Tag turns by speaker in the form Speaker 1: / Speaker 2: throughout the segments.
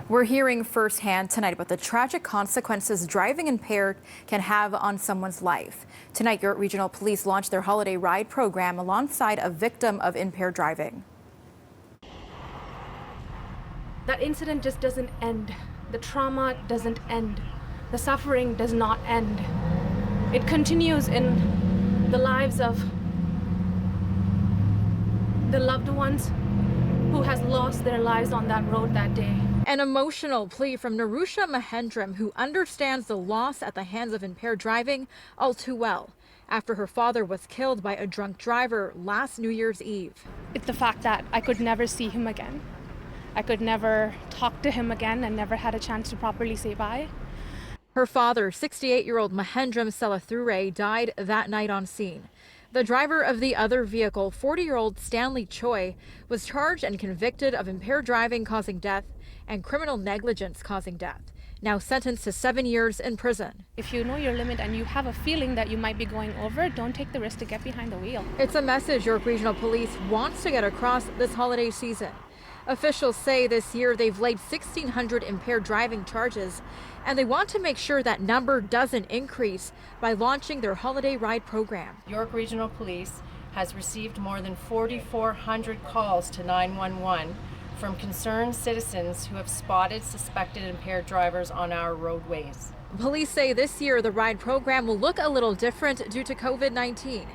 Speaker 1: We're hearing firsthand tonight about the tragic consequences driving impaired can have on someone's life. Tonight, York Regional Police launched their holiday ride program alongside a victim of impaired driving.
Speaker 2: That incident just doesn't end. The trauma doesn't end. The suffering does not end. It continues in the lives of the loved ones who has lost their lives on that road that day.
Speaker 1: An emotional plea from Narusha Mahendram, who understands the loss at the hands of impaired driving all too well after her father was killed by a drunk driver last New Year's Eve.
Speaker 2: It's the fact that I could never see him again. I could never talk to him again and never had a chance to properly say bye.
Speaker 1: Her father, 68-year-old Mahendram Selathure, died that night on scene. The driver of the other vehicle, 40-year-old Stanley Choi, was charged and convicted of impaired driving causing death and criminal negligence causing death, now sentenced to 7 years in prison.
Speaker 2: If you know your limit and you have a feeling that you might be going over, don't take the risk to get behind the wheel.
Speaker 1: It's a message York Regional Police wants to get across this holiday season. Officials say this year they've laid 1,600 impaired driving charges, and they want to make sure that number doesn't increase by launching their holiday ride program.
Speaker 3: York Regional Police has received more than 4,400 calls to 911 from concerned citizens who have spotted suspected impaired drivers on our roadways.
Speaker 1: Police say this year the ride program will look a little different due to COVID-19.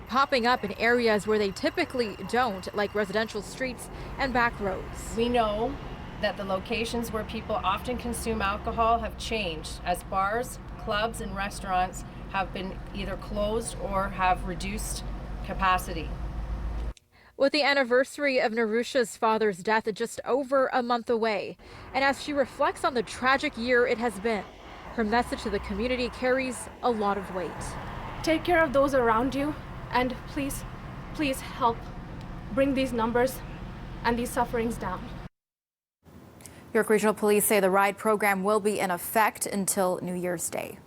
Speaker 1: Popping up in areas where they typically don't, like residential streets and back roads.
Speaker 3: We know that the locations where people often consume alcohol have changed as bars, clubs, and restaurants have been either closed or have reduced capacity.
Speaker 1: With the anniversary of Narusha's father's death just over a month away, and as she reflects on the tragic year it has been, her message to the community carries a lot of weight.
Speaker 2: Take care of those around you. And please, please help bring these numbers and these sufferings down.
Speaker 1: York Regional Police say the ride program will be in effect until New Year's Day.